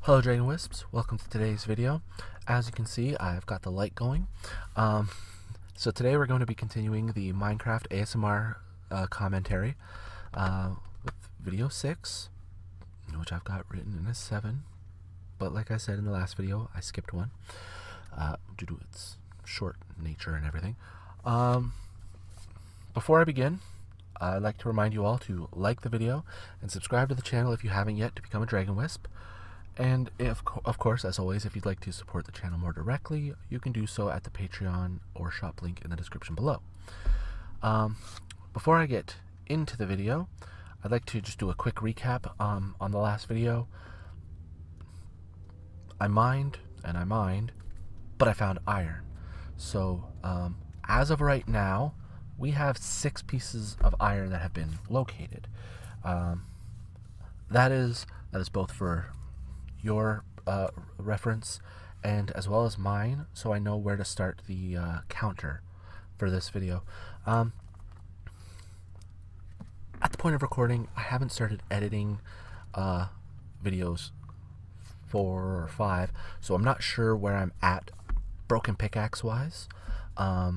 Hello Dragon Wisps, welcome to today's video. As you can see, I've got the light going. So today we're going to be continuing the Minecraft ASMR commentary with video 6, which I've got written in a 7. But like I said in the last video, I skipped one due to its short nature and everything. Before I begin, I'd like to remind you all to like the video and subscribe to the channel if you haven't yet to become a Dragon Wisp. And of course, as always, if you'd like to support the channel more directly, you can do so at the Patreon or shop link in the description below. Before I get into the video, I'd like to just do a quick recap on the last video. I mined, but I found iron. So as of right now, we have 6 pieces of iron that have been located. That is both for your reference and as well as mine, so I know where to start the counter for this video. At the point of recording, I haven't started editing videos 4 or 5, so I'm not sure where I'm at broken pickaxe wise. I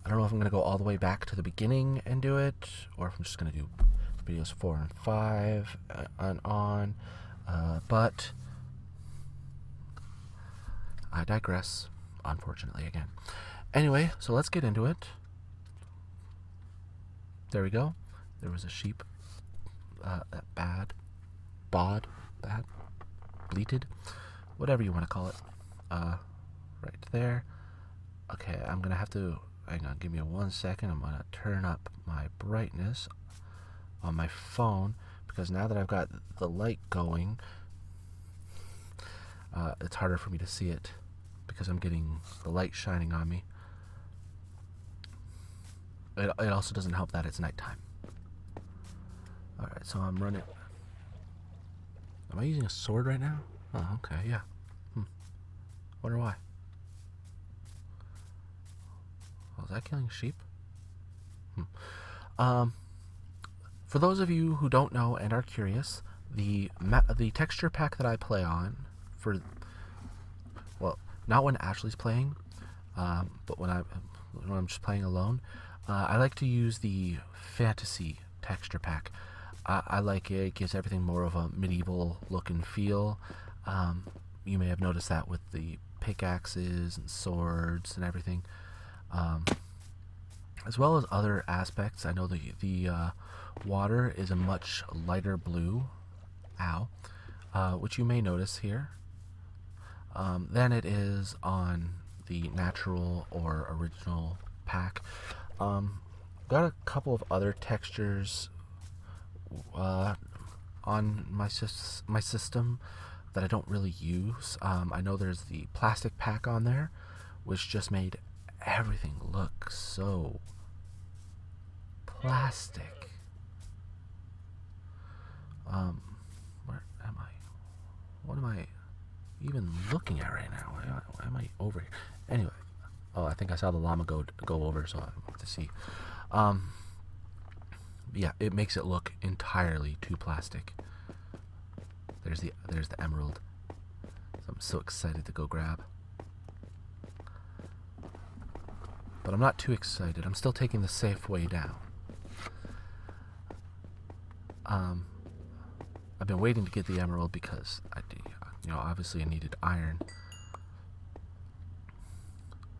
don't know if I'm going to go all the way back to the beginning and do it, or if I'm just going to do videos 4 and 5 and on. But I digress, unfortunately, again. Anyway, so let's get into it. There we go. There was a sheep that bleated, whatever you want to call it, right there. Okay, I'm gonna have to, hang on, give me 1 second. I'm gonna turn up my brightness on my phone, because now that I've got the light going, it's harder for me to see it because I'm getting the light shining on me. It also doesn't help that it's nighttime. Alright, so I'm running. Am I using a sword right now? Oh, okay, yeah. Wonder why. Oh, is that killing sheep? For those of you who don't know and are curious, the texture pack that I play on, well, not when Ashley's playing, but when I'm just playing alone, I like to use the fantasy texture pack. I like it. It gives everything more of a medieval look and feel. You may have noticed that with the pickaxes and swords and everything, as well as other aspects. I know the water is a much lighter blue, which you may notice here, than it is on the natural or original pack. Got a couple of other textures on my system that I don't really use. I know there's the plastic pack on there, which just made everything look so plastic. Where am I? What am I even looking at right now? Why am I over here? Anyway, oh, I think I saw the llama go over, so I have to see. Yeah, it makes it look entirely too plastic. There's the emerald. I'm so excited to go grab. But I'm not too excited. I'm still taking the safe way down. I've been waiting to get the emerald because obviously I needed iron.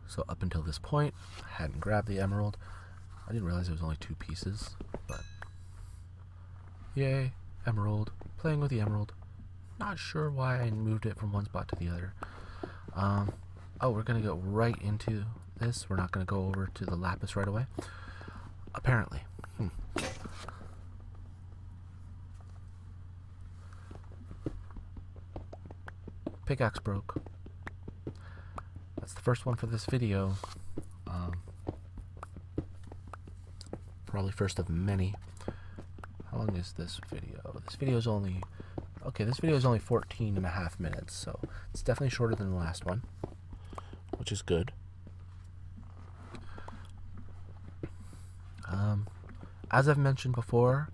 So up until this point, I hadn't grabbed the emerald. I didn't realize it was only 2 pieces, but yay, emerald. Playing with the emerald. Not sure why I moved it from one spot to the other. Oh, we're gonna go right into this. We're not gonna go over to the lapis right away. Apparently. Pickaxe broke. That's the first one for this video. Probably first of many. How long is this video? This video is only 14 and a half minutes, so it's definitely shorter than the last one, which is good. As I've mentioned before,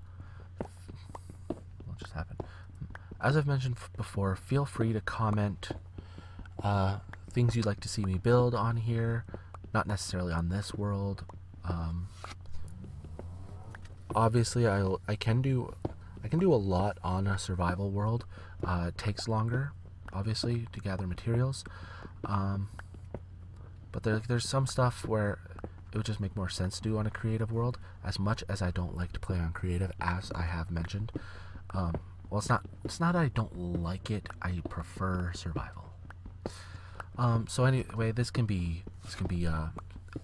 what just happened? as I've mentioned before, feel free to comment things you'd like to see me build on here, not necessarily on this world. Obviously, I can do a lot on a survival world. It takes longer, obviously, to gather materials. But there's some stuff where it would just make more sense to do on a creative world. As much as I don't like to play on creative, as I have mentioned. Well, it's not that I don't like it. I prefer survival. So anyway, this can be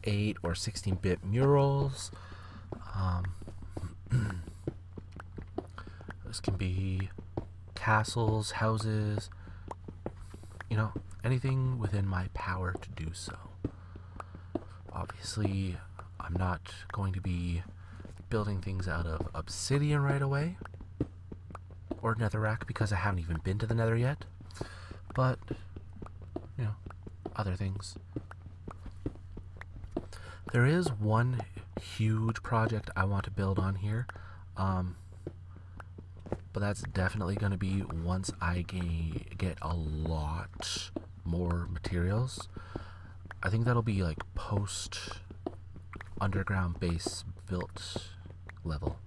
8 or 16-bit murals. This can be castles, houses, anything within my power to do so. Obviously, I'm not going to be building things out of obsidian right away, or netherrack, because I haven't even been to the nether yet, but, other things. There is one huge project I want to build on here, but that's definitely going to be once I get a lot more materials. I think that'll be like post underground base built level.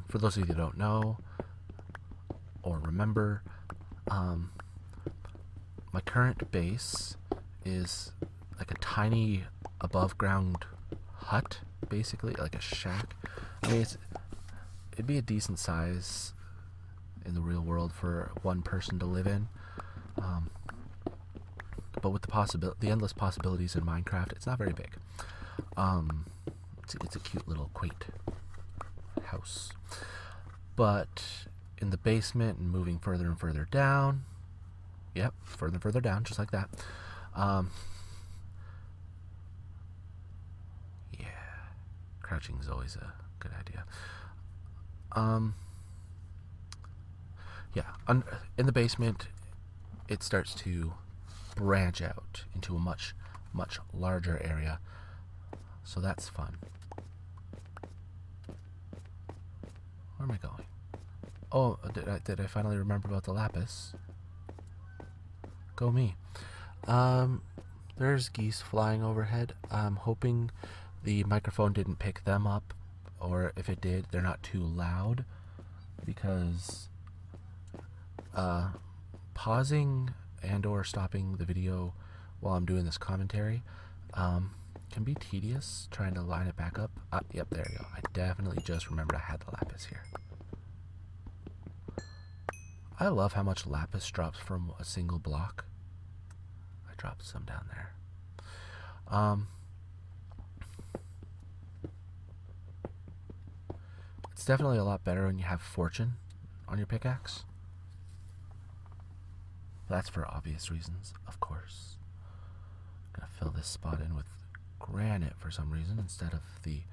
For those of you that don't know or remember, my current base is like a tiny above ground hut, basically, like a shack. I mean, it'd be a decent size in the real world for one person to live in. But with the endless possibilities in Minecraft, it's not very big. It's a cute little quaint house. But in the basement and moving further and further down, further and further down, just like that. Crouching is always a good idea. In the basement, it starts to branch out into a much, much larger area. So that's fun. Where am I going? Oh, did I finally remember about the lapis? Go me. There's geese flying overhead. I'm hoping the microphone didn't pick them up, or if it did, they're not too loud, because pausing and or stopping the video while I'm doing this commentary can be tedious, trying to line it back up. Yep, there you go. I definitely just remembered I had the lapis here. I love how much lapis drops from a single block. I dropped some down there. It's definitely a lot better when you have fortune on your pickaxe. That's for obvious reasons, of course. I'm gonna fill this spot in with granite for some reason instead of I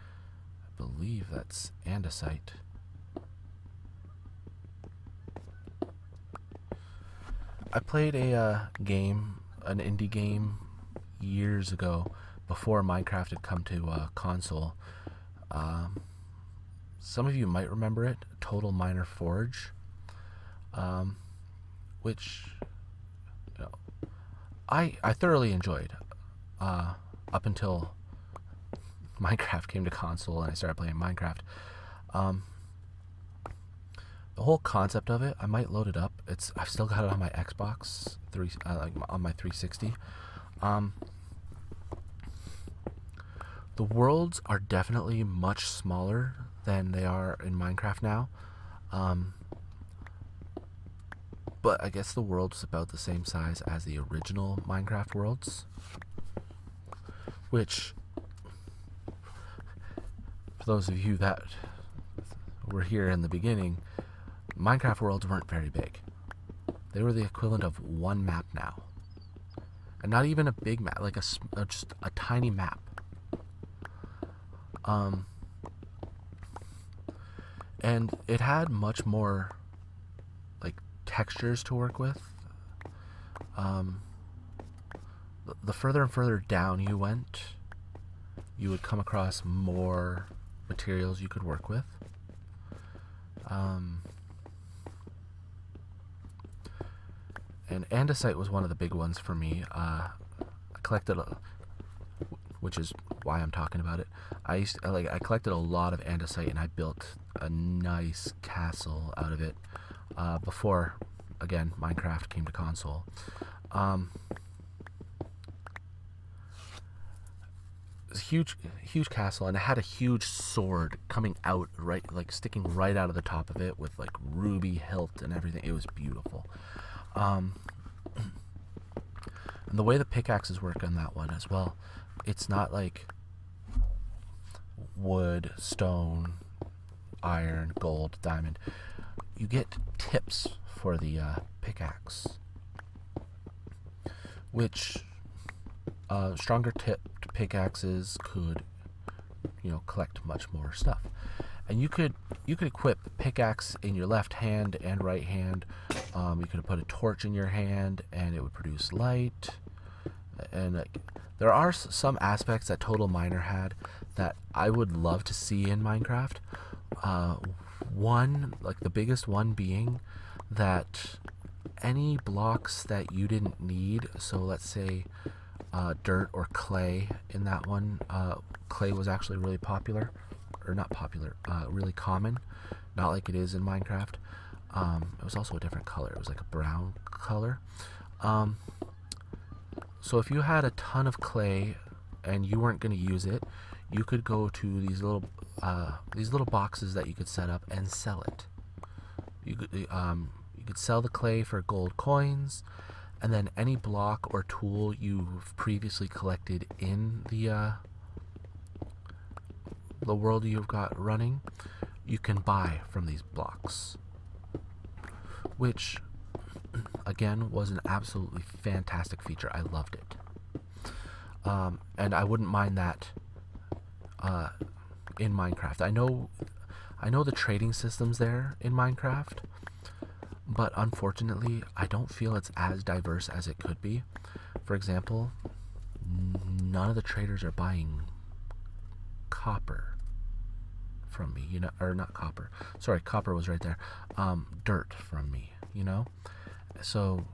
believe that's andesite. I played an indie game years ago, before Minecraft had come to console. Some of you might remember it, Total Miner Forge, which I thoroughly enjoyed up until Minecraft came to console and I started playing Minecraft. The whole concept of it, I might load it up. I've still got it on my Xbox on my 360. The worlds are definitely much smaller than they are in Minecraft now. But I guess the world's about the same size as the original Minecraft worlds. Which, for those of you that were here in the beginning, Minecraft worlds weren't very big. They were the equivalent of one map now. And not even a big map, like just a tiny map. And it had much more like textures to work with. The further and further down you went, you would come across more materials you could work with. and andesite was one of the big ones for me. I collected, which is why I'm talking about it. I collected a lot of andesite, and I built a nice castle out of it before, again, Minecraft came to console. Huge castle, and it had a huge sword coming out, right, like sticking right out of the top of it with like ruby hilt and everything. It was beautiful. And the way the pickaxes work on that one as well, it's not like wood, stone, iron, gold, diamond. You get tips for the pickaxe, which stronger tipped pickaxes could, collect much more stuff. And you could equip pickaxe in your left hand and right hand. You could put a torch in your hand and it would produce light. And there are some aspects that Total Miner had that I would love to see in Minecraft. One, like the biggest one being that any blocks that you didn't need, so let's say dirt or clay in that one, clay was actually really popular, or not popular, really common, not like it is in Minecraft. It was also a different color. It was like a brown color. So if you had a ton of clay and you weren't going to use it, you could go to these little boxes that you could set up and sell it. You could sell the clay for gold coins, and then any block or tool you've previously collected in the world you've got running, you can buy from these blocks, which again was an absolutely fantastic feature. I loved it, and I wouldn't mind that in Minecraft. I know the trading system's there in Minecraft, but unfortunately I don't feel it's as diverse as it could be. For example, none of the traders are buying copper from me, or not copper, sorry, copper was right there, dirt from me, so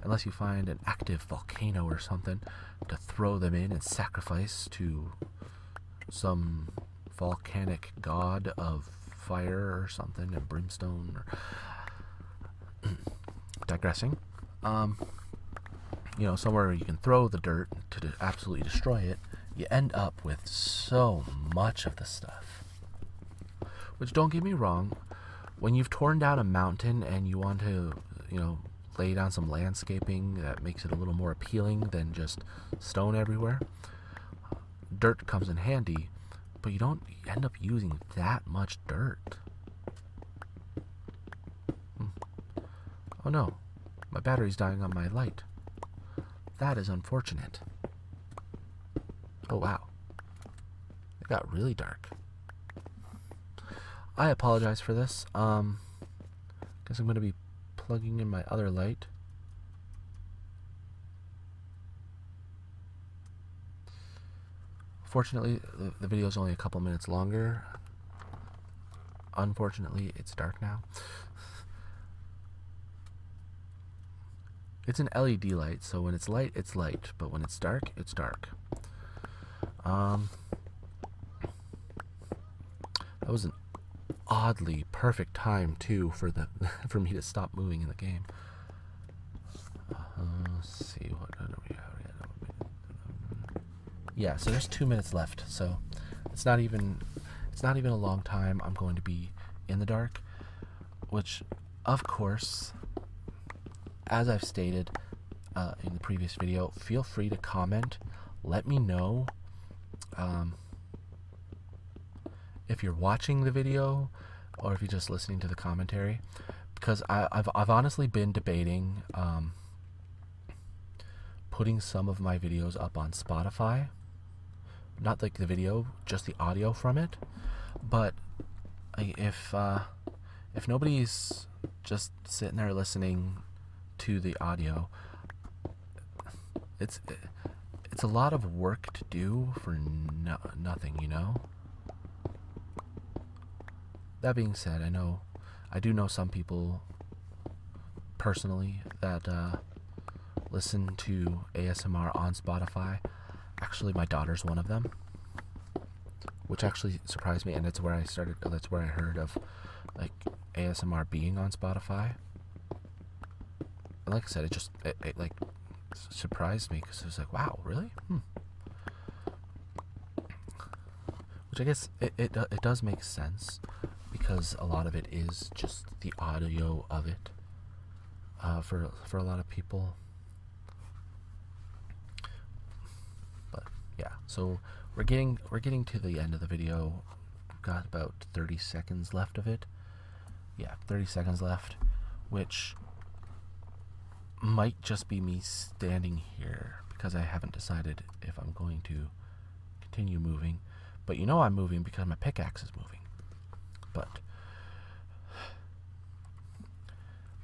unless you find an active volcano or something to throw them in and sacrifice to some volcanic god of fire or something, and brimstone, or digressing, somewhere where you can throw the dirt to absolutely destroy it, you end up with so much of the stuff. Which, don't get me wrong, when you've torn down a mountain and you want to, lay down some landscaping that makes it a little more appealing than just stone everywhere, dirt comes in handy, but you don't end up using that much dirt. Oh no, my battery's dying on my light. That is unfortunate. Oh wow, it got really dark. I apologize for this. Guess I'm going to be plugging in my other light. Fortunately, the video is only a couple minutes longer. Unfortunately, it's dark now. It's an LED light, so when it's light, but when it's dark, it's dark. That was an oddly perfect time too for me to stop moving in the game. Let's see, what do we have? Yeah, so there's 2 minutes left, so it's not even a long time I'm going to be in the dark, which, of course, as I've stated in the previous video, feel free to comment. Let me know if you're watching the video or if you're just listening to the commentary, because I've honestly been debating putting some of my videos up on Spotify. Not like the video, just the audio from it. But if nobody's just sitting there listening to the audio, it's a lot of work to do for nothing, That being said, I do know some people personally that listen to ASMR on Spotify. Actually, my daughter's one of them, which actually surprised me, and that's where I heard of like ASMR being on Spotify. And like I said, it like surprised me because it was like, wow, really? Which I guess it does make sense, because a lot of it is just the audio of it for a lot of people. But yeah, so we're getting to the end of the video. Got about 30 seconds left of it. Yeah, 30 seconds left, which might just be me standing here because I haven't decided if I'm going to continue moving. But you know I'm moving because my pickaxe is moving. But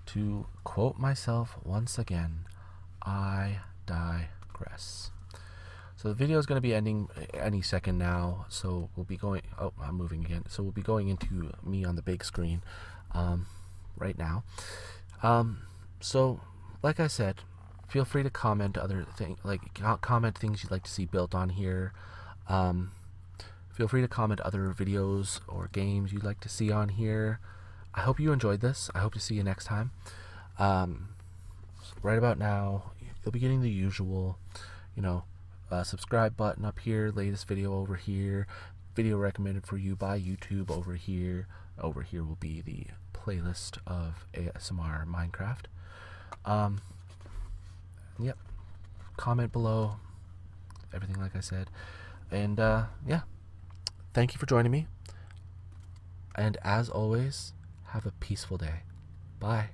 to quote myself once again, I digress. So the video is going to be ending any second now. So we'll be going. Oh, I'm moving again. So we'll be going into me on the big screen right now. So like I said, feel free to comment other things, comment things you'd like to see built on here. Feel free to comment other videos or games you'd like to see on here. I hope you enjoyed this. I hope to see you next time. Right about now, you'll be getting the usual, subscribe button up here, latest video over here, video recommended for you by YouTube over here. Over here will be the playlist of ASMR Minecraft. Yep. Comment below. Everything like I said. And yeah. Thank you for joining me. And as always, have a peaceful day. Bye.